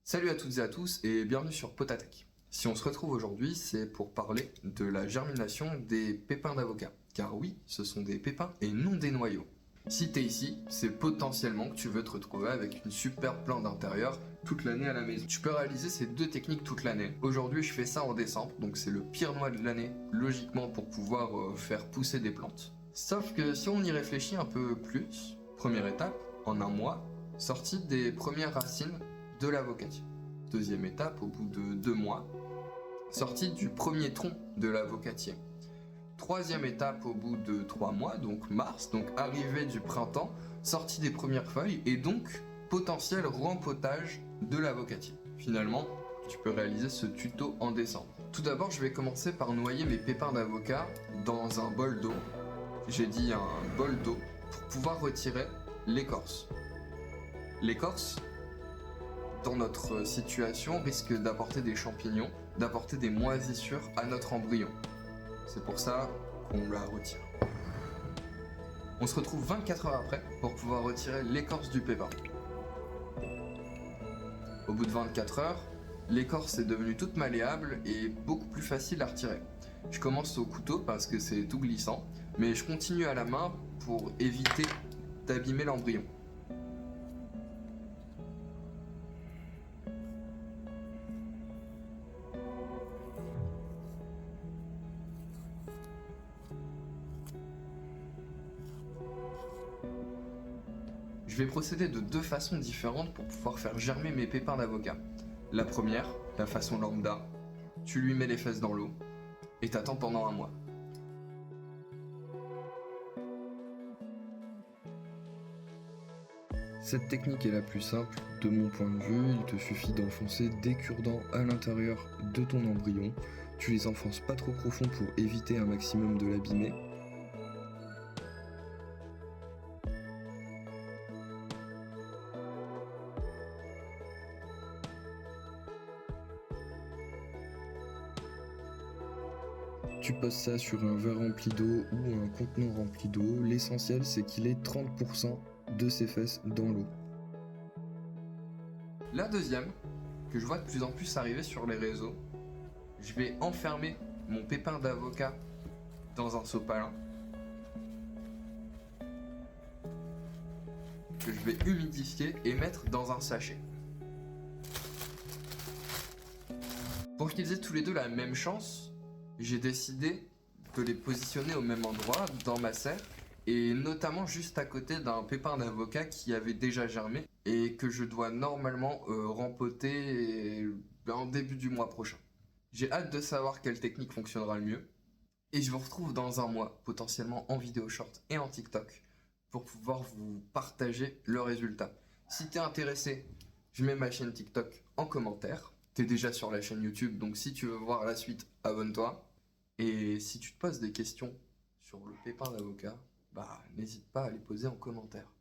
Salut à toutes et à tous et bienvenue sur Potatech. Si on se retrouve aujourd'hui, c'est pour parler de la germination des pépins d'avocat. Car oui, ce sont des pépins et non des noyaux. Si t'es ici, c'est potentiellement que tu veux te retrouver avec une superbe plante d'intérieur toute l'année à la maison. Tu peux réaliser ces deux techniques toute l'année. Aujourd'hui, je fais ça en décembre, donc c'est le pire mois de l'année, logiquement, pour pouvoir faire pousser des plantes. Sauf que si on y réfléchit un peu plus, première étape, en un mois, sortie des premières racines de l'avocatier. Deuxième étape, au bout de 2 mois, sortie du premier tronc de l'avocatier. Troisième étape, au bout de 3 mois, donc mars, donc arrivée du printemps, sortie des premières feuilles et donc potentiel rempotage de l'avocatier. Finalement, tu peux réaliser ce tuto en décembre. Tout d'abord, je vais commencer par noyer mes pépins d'avocat dans un bol d'eau. J'ai dit un bol d'eau pour pouvoir retirer l'écorce. L'écorce, dans notre situation, risque d'apporter des champignons, d'apporter des moisissures à notre embryon. C'est pour ça qu'on la retire. On se retrouve 24 heures après pour pouvoir retirer l'écorce du pépin. Au bout de 24 heures, l'écorce est devenue toute malléable et beaucoup plus facile à retirer. Je commence au couteau parce que c'est tout glissant, mais je continue à la main pour éviter d'abîmer l'embryon. Je vais procéder de deux façons différentes pour pouvoir faire germer mes pépins d'avocat. La première, la façon lambda, tu lui mets les fesses dans l'eau et t'attends pendant un mois. Cette technique est la plus simple de mon point de vue, il te suffit d'enfoncer des cure-dents à l'intérieur de ton embryon. Tu les enfonces pas trop profond pour éviter un maximum de l'abîmer. Tu poses ça sur un verre rempli d'eau ou un contenant rempli d'eau. L'essentiel c'est qu'il ait 30% de ses fesses dans l'eau. La deuxième, que je vois de plus en plus arriver sur les réseaux, je vais enfermer mon pépin d'avocat dans un sopalin que je vais humidifier et mettre dans un sachet. Pour qu'ils aient tous les deux la même chance, j'ai décidé de les positionner au même endroit dans ma serre et notamment juste à côté d'un pépin d'avocat qui avait déjà germé et que je dois normalement rempoter en début du mois prochain. J'ai hâte de savoir quelle technique fonctionnera le mieux et je vous retrouve dans un mois, potentiellement en vidéo short et en TikTok, pour pouvoir vous partager le résultat. Si t'es intéressé, je mets ma chaîne TikTok en commentaire. T'es déjà sur la chaîne YouTube, donc si tu veux voir la suite, abonne-toi. Et si tu te poses des questions sur le pépin d'avocat, bah n'hésite pas à les poser en commentaire.